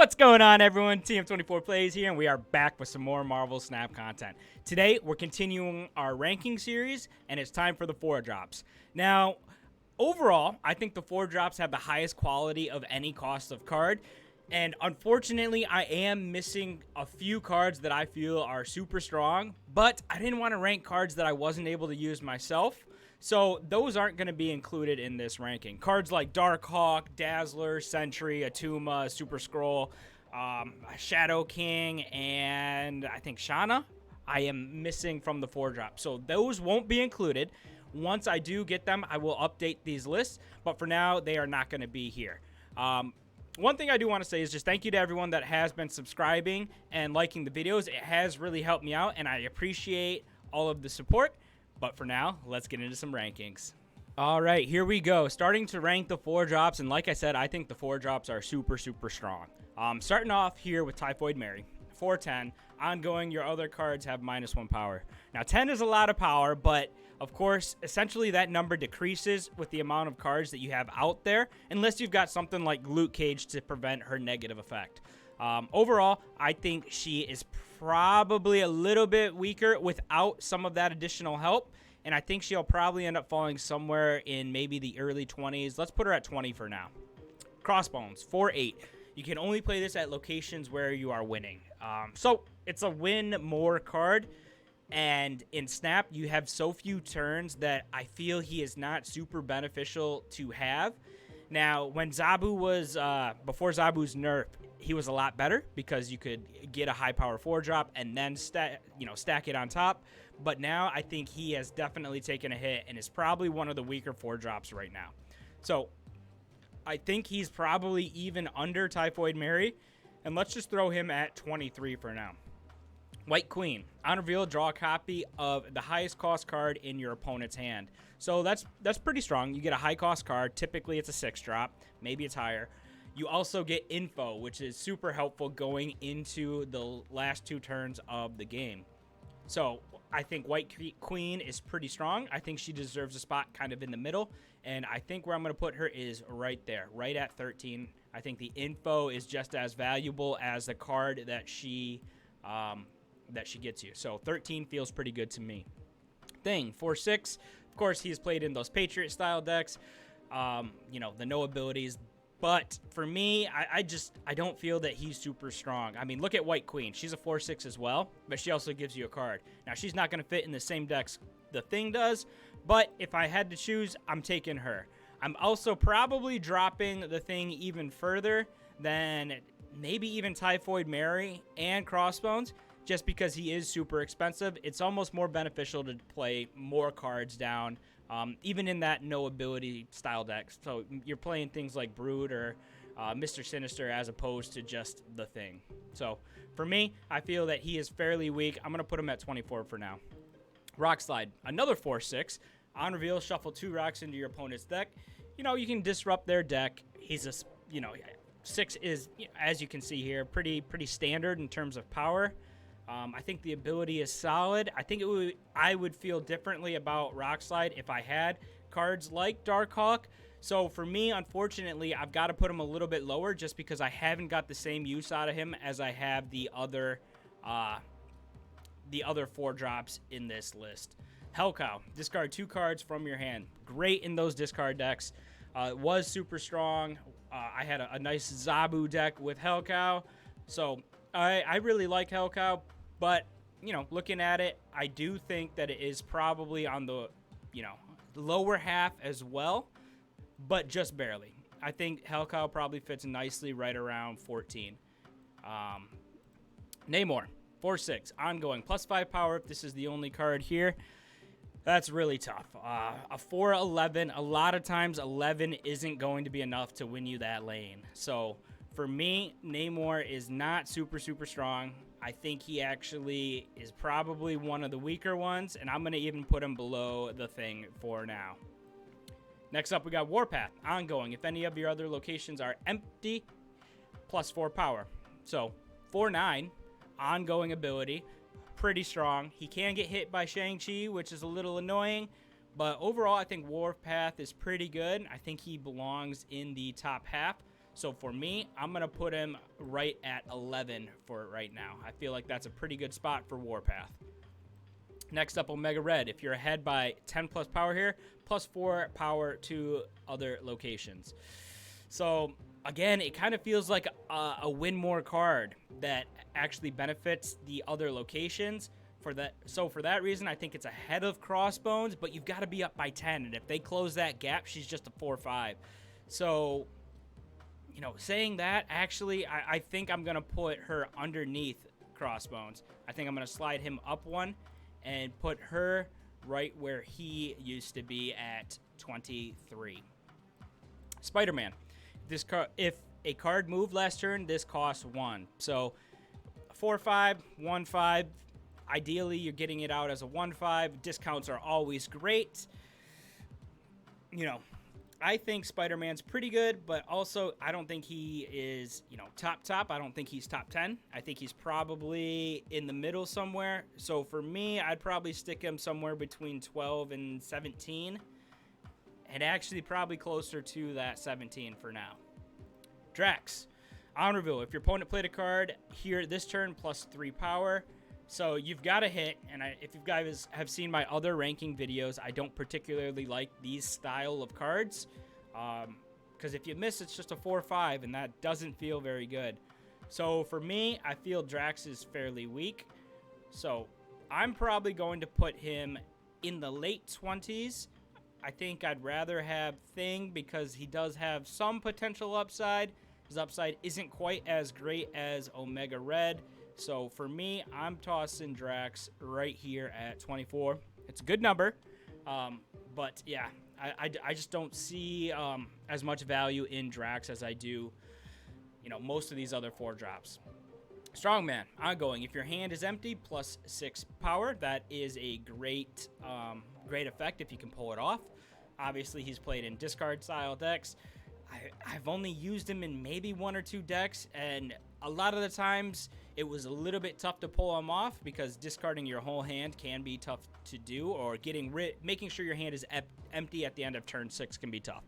What's going on, everyone? TM24 Plays here, and we are back with some more Marvel Snap content. Today, we're continuing our ranking series, and it's time for the 4-drops. Now, overall, I think the 4-drops have the highest quality of any cost of card, and unfortunately, I am missing a few cards that I feel are super strong, but I didn't want to rank cards that I wasn't able to use myself. So those aren't going to be included in this ranking. Cards like Darkhawk, Dazzler, Sentry, Atuma, Super Scroll, Shadow King, and I think Shana, I am missing from the 4-drop. So those won't be included. Once I do get them, I will update these lists. But for now, they are not going to be here. One thing I do want to say is just thank you to everyone that has been subscribing and liking the videos. It has really helped me out, and I appreciate all of the support. But for now, let's get into some rankings. All right, here we go. Starting to rank the 4-drops, and like I said, I think the 4-drops are super, super strong. Starting off here with Typhoid Mary, 410. Ongoing, your other cards have -1 power. Now, 10 is a lot of power, but of course, essentially that number decreases with the amount of cards that you have out there, unless you've got something like Luke Cage to prevent her negative effect. Overall, I think she is probably a little bit weaker without some of that additional help, and I think she'll probably end up falling somewhere in maybe the early 20s. Let's put her at 20 for now. Crossbones, 4-8. You can only play this at locations where you are winning. So it's a win more card, and in Snap, you have so few turns that I feel he is not super beneficial to have. Now, when Zabu was, before Zabu's nerf, he was a lot better because you could get a high power 4-drop and then stack it on top. But now I think he has definitely taken a hit and is probably one of the weaker 4-drops right now. So I think he's probably even under Typhoid Mary, and let's just throw him at 23 for now. White Queen. On reveal, draw a copy of the highest cost card in your opponent's hand. So that's pretty strong. You get a high cost card. Typically it's a 6-drop. Maybe it's higher. You also get info, which is super helpful going into the last 2 turns of the game. So I think White Queen is pretty strong. I think she deserves a spot kind of in the middle. And I think where I'm going to put her is right there, right at 13. I think the info is just as valuable as the card that she gets you. So 13 feels pretty good to me. Thing, 4-6. Of course, he's played in those Patriot-style decks. The no abilities. But for me, I don't feel that he's super strong. I mean, look at White Queen. She's a 4-6 as well, but she also gives you a card. Now, she's not going to fit in the same decks the Thing does, but if I had to choose, I'm taking her. I'm also probably dropping the Thing even further than maybe even Typhoid Mary and Crossbones, just because he is super expensive. It's almost more beneficial to play more cards down, even in that no ability style deck. So you're playing things like Brood or Mr. Sinister as opposed to just the Thing. So for me, I feel that he is fairly weak. I'm going to put him at 24 for now. Rock Slide, another 4-6. On reveal, shuffle 2 rocks into your opponent's deck. You can disrupt their deck. He's a, 6 is, as you can see here, pretty standard in terms of power. I think the ability is solid. I think I would feel differently about Rock Slide if I had cards like Darkhawk. So for me, unfortunately, I've got to put him a little bit lower just because I haven't got the same use out of him as I have the other 4-drops in this list. Hellcow, discard 2 cards from your hand. Great in those discard decks. It was super strong. I had a nice Zabu deck with Hellcow. So I really like Hellcow. But, looking at it, I do think that it is probably on the, lower half as well, but just barely. I think Hellcow probably fits nicely right around 14. Namor, 4-6, ongoing, +5 power if this is the only card here. That's really tough. A 4-11, a lot of times 11 isn't going to be enough to win you that lane. So for me, Namor is not super, super strong. I think he actually is probably one of the weaker ones, and I'm going to even put him below the Thing for now. Next up, we got Warpath, ongoing. If any of your other locations are empty, +4 power. So 4-9, ongoing ability, pretty strong. He can get hit by Shang-Chi, which is a little annoying, but overall, I think Warpath is pretty good. I think he belongs in the top half. So for me, I'm going to put him right at 11 for right now. I feel like that's a pretty good spot for Warpath. Next up, Omega Red. If you're ahead by 10 plus power here, plus 4 power to other locations. So again, it kind of feels like a win more card that actually benefits the other locations. For that reason, I think it's ahead of Crossbones, but you've got to be up by 10. And if they close that gap, she's just a 4-5. So, saying that, actually, I think I'm going to put her underneath Crossbones. I think I'm going to slide him up one and put her right where he used to be at 23. Spider-Man. If a card moved last turn, this costs 1. So 4-5, 1-5. Ideally, you're getting it out as a 1-5. Discounts are always great. I think Spider-Man's pretty good, but also I don't think he is, top. I don't think he's top 10. I think he's probably in the middle somewhere. So for me, I'd probably stick him somewhere between 12 and 17. And actually probably closer to that 17 for now. Drax. On reveal, if your opponent played a card here this turn, plus 3 power. So you've got to hit, and if you guys have seen my other ranking videos, I don't particularly like these style of cards. Because if you miss, it's just a 4-5, and that doesn't feel very good. So for me, I feel Drax is fairly weak. So I'm probably going to put him in the late 20s. I think I'd rather have Thing because he does have some potential upside. His upside isn't quite as great as Omega Red. So for me, I'm tossing Drax right here at 24. It's a good number. But yeah, I just don't see as much value in Drax as I do, most of these other 4-drops. Strongman, ongoing. If your hand is empty, plus 6 power. That is a great effect if you can pull it off. Obviously, he's played in discard style decks. I've only used him in maybe 1 or 2 decks, and a lot of the times it was a little bit tough to pull him off because discarding your whole hand can be tough to do, or making sure your hand is empty at the end of turn 6 can be tough.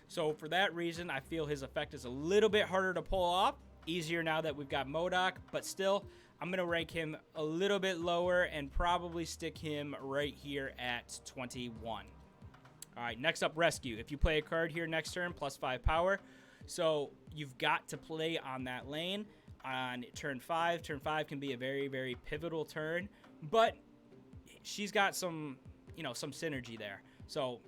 So for that reason, I feel his effect is a little bit harder to pull off. Easier now that we've got MODOK, but still, I'm going to rank him a little bit lower and probably stick him right here at 21. All right, next up, Rescue. If you play a card here next turn, plus 5 power. So you've got to play on that lane on turn 5. Turn 5 can be a very, very pivotal turn, but she's got some synergy there. So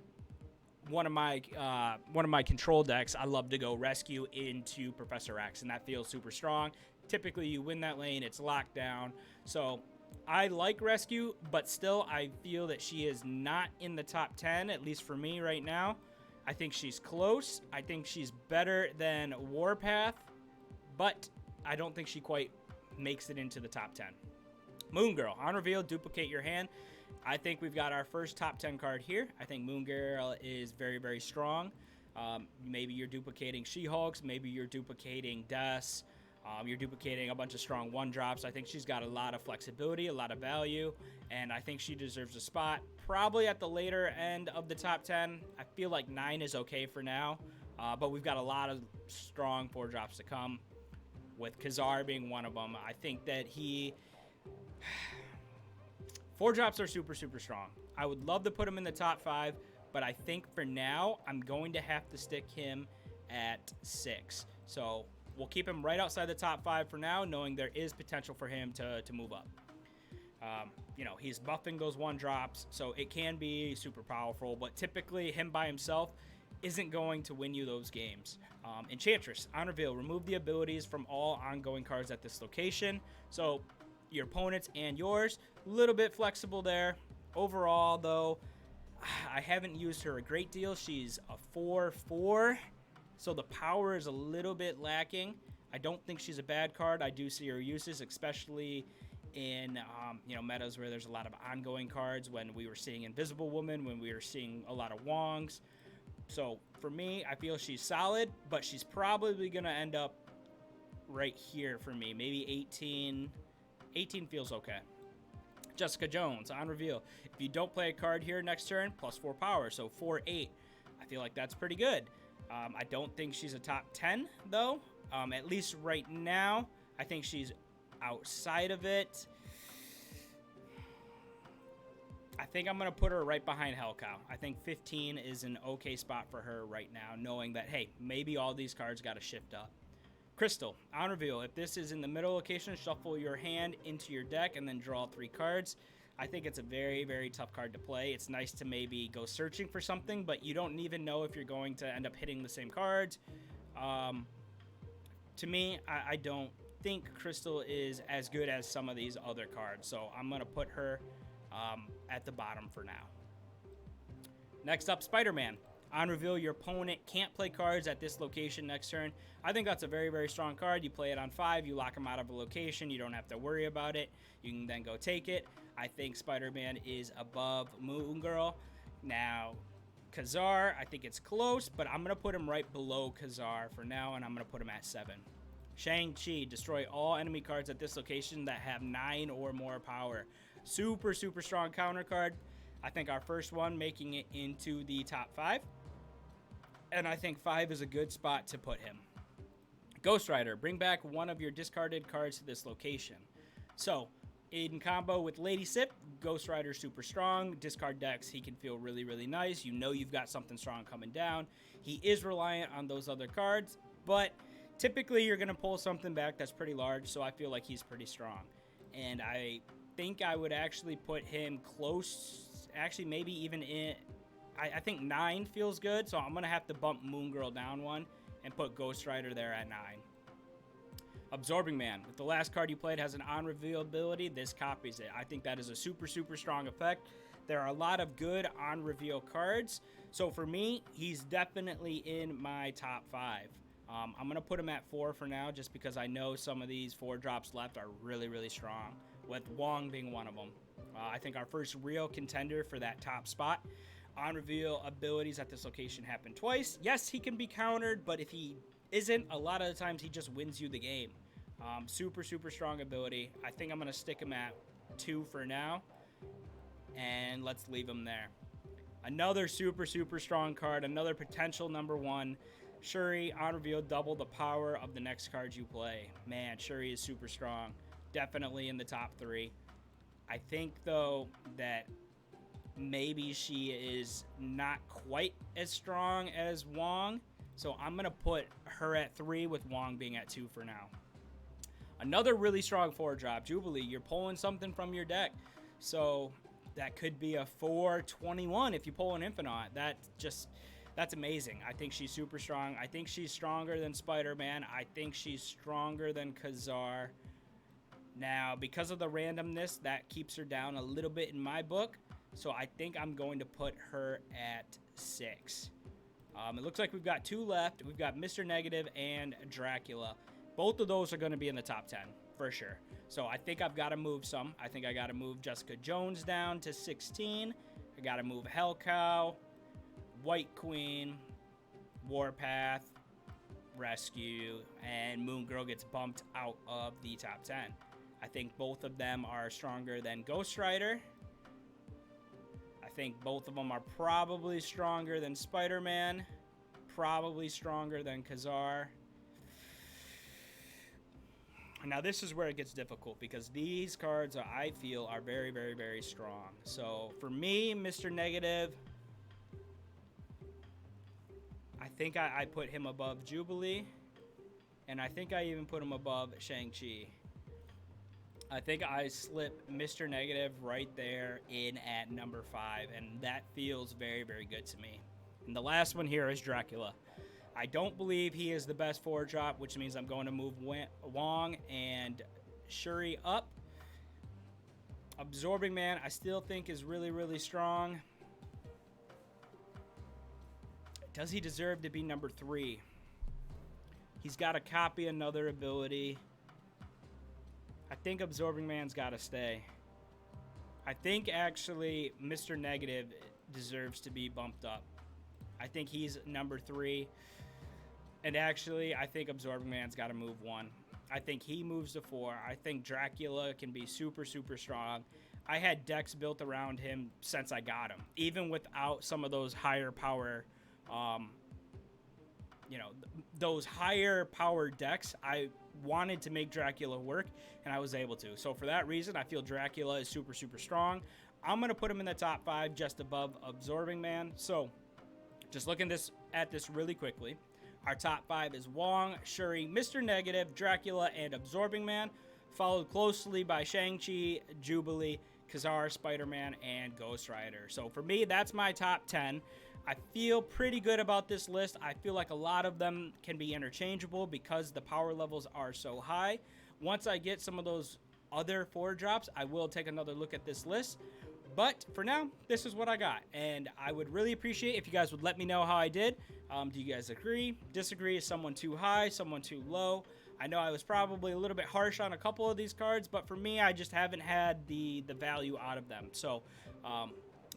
one of my control decks, I love to go Rescue into Professor X, and that feels super strong. Typically, you win that lane, it's locked down. So I like Rescue, but still, I feel that she is not in the top 10, at least for me right now. I think she's close. I think she's better than Warpath, but I don't think she quite makes it into the top 10. Moon Girl, on reveal, duplicate your hand. I think we've got our first top 10 card here. I think Moon Girl is very, very strong. Maybe you're duplicating She-Hulks. Maybe you're duplicating Deaths. You're duplicating a bunch of strong 1-drops. I think she's got a lot of flexibility, a lot of value, and I think she deserves a spot. Probably at the later end of the top 10. I feel like 9 is okay for now, but we've got a lot of strong 4-drops to come, with Kazar being one of them. I think that 4-drops are super, super strong. I would love to put him in the top 5, but I think for now, I'm going to have to stick him at 6. So we'll keep him right outside the top 5 for now, knowing there is potential for him to move up. He's buffing those 1-drops, so it can be super powerful, but typically him by himself isn't going to win you those games. Enchantress, on reveal, remove the abilities from all ongoing cards at this location. So your opponent's and yours, a little bit flexible there. Overall, though, I haven't used her a great deal. She's a 4/4, so the power is a little bit lacking. I don't think she's a bad card. I do see her uses, especially in metas where there's a lot of ongoing cards, when we were seeing Invisible Woman, when we were seeing a lot of Wongs. So for me, I feel she's solid, but she's probably going to end up right here for me. Maybe 18. 18 feels okay. Jessica Jones, on reveal. If you don't play a card here next turn, plus 4 power, so 4/8. I feel like that's pretty good. I don't think she's a top 10, though. At least right now, I think she's outside of it. I think I'm going to put her right behind Hellcow. I think 15 is an okay spot for her right now, knowing that, hey, maybe all these cards got to shift up. Crystal, on reveal, if this is in the middle location, shuffle your hand into your deck and then draw 3 cards. I think it's a very, very tough card to play. It's nice to maybe go searching for something, but you don't even know if you're going to end up hitting the same cards. To me, I don't think Crystal is as good as some of these other cards, so I'm going to put her at the bottom for now. Next up, Spider-Man. On reveal, your opponent can't play cards at this location next turn. I think that's a very, very strong card. You play it on 5, you lock him out of a location, you don't have to worry about it. You can then go take it. I think Spider-Man is above Moon Girl. Now, Ka-Zar, I think it's close, but I'm going to put him right below Ka-Zar for now, and I'm going to put him at 7. Shang-Chi, destroy all enemy cards at this location that have 9 or more power. Super, super strong counter card. I think our first one making it into the top 5. And I think 5 is a good spot to put him. Ghost Rider, bring back one of your discarded cards to this location. So, in combo with Lady Sip, Ghost Rider super strong. Discard decks, he can feel really, really nice. You know you've got something strong coming down. He is reliant on those other cards, but typically you're going to pull something back that's pretty large, so I feel like he's pretty strong. And I think I would actually put him close, actually maybe even in, I think 9 feels good, so I'm going to have to bump Moon Girl down 1 and put Ghost Rider there at 9. Absorbing Man. If the last card you played has an on-reveal ability, this copies it. I think that is a super, super strong effect. There are a lot of good on-reveal cards, so for me, he's definitely in my top 5. I'm going to put him at 4 for now, just because I know some of these 4 drops left are really, really strong, with Wong being one of them. I think our first real contender for that top spot. On-reveal abilities at this location happen twice. Yes, he can be countered, but if he isn't, a lot of the times he just wins you the game. Super, super strong ability. I think I'm going to stick him at 2 for now, and let's leave him there. Another super, super strong card, another potential number 1. Shuri, on reveal, double the power of the next card you play. Man, Shuri is super strong. Definitely in the top 3. I think, though, that maybe she is not quite as strong as Wong, so I'm going to put her at 3 with Wong being at 2 for now. Another really strong 4-drop, Jubilee. You're pulling something from your deck, so that could be a 4/21 if you pull an Infinite. That's amazing. I think she's super strong. I think she's stronger than Spider-Man. I think she's stronger than Ka-Zar. Now, because of the randomness, that keeps her down a little bit in my book, so I think I'm going to put her at 6. It looks like we've got 2 left. We've got Mr. Negative and Dracula. Both of those are going to be in the top 10, for sure. So I think I've got to move some. I think I got to move Jessica Jones down to 16. I got to move Hellcow, White Queen, Warpath, Rescue, and Moon Girl gets bumped out of the top 10. I think both of them are stronger than Ghost Rider. I think both of them are probably stronger than Spider-Man. Probably stronger than Ka-Zar. Now this is where it gets difficult, because these cards I feel are very, very, very strong. So for me, Mr. Negative, I think I put him above Jubilee, and I think I even put him above Shang-Chi. I think I slip Mr. Negative right there in at number 5, and that feels very, very good to me. And the last one here is Dracula. I don't believe he is the best 4-drop, which means I'm going to move Wong and Shuri up. Absorbing Man, I still think is really, really strong. Does he deserve to be number 3? He's got to copy another ability. I think Absorbing Man's got to stay. I think actually Mr. Negative deserves to be bumped up. I think he's number 3. And actually, I think Absorbing Man's got to move 1. I think he moves to 4. I think Dracula can be super, super strong. I had decks built around him since I got him, even without some of those higher power those higher power decks, I wanted to make Dracula work, and I was able to. So for that reason, I feel Dracula is super, super strong. I'm going to put him in the top 5 just above Absorbing Man. So just looking at this really quickly, our top 5 is Wong, Shuri, Mr. Negative, Dracula, and Absorbing Man, followed closely by Shang-Chi, Jubilee, Kazar, Spider-Man, and Ghost Rider. So for me, that's my top 10. I feel pretty good about this list. I feel like a lot of them can be interchangeable because the power levels are so high. Once I get some of those other 4-drops, I will take another look at this list. But for now, this is what I got. And I would really appreciate if you guys would let me know how I did. Do you guys agree, disagree? Is someone too high, someone too low? I know I was probably a little bit harsh on a couple of these cards, but for me, I just haven't had the value out of them. So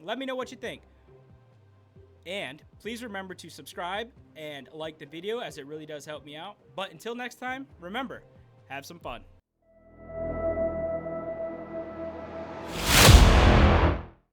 let me know what you think. And please remember to subscribe and like the video, as it really does help me out. But until next time, remember, have some fun.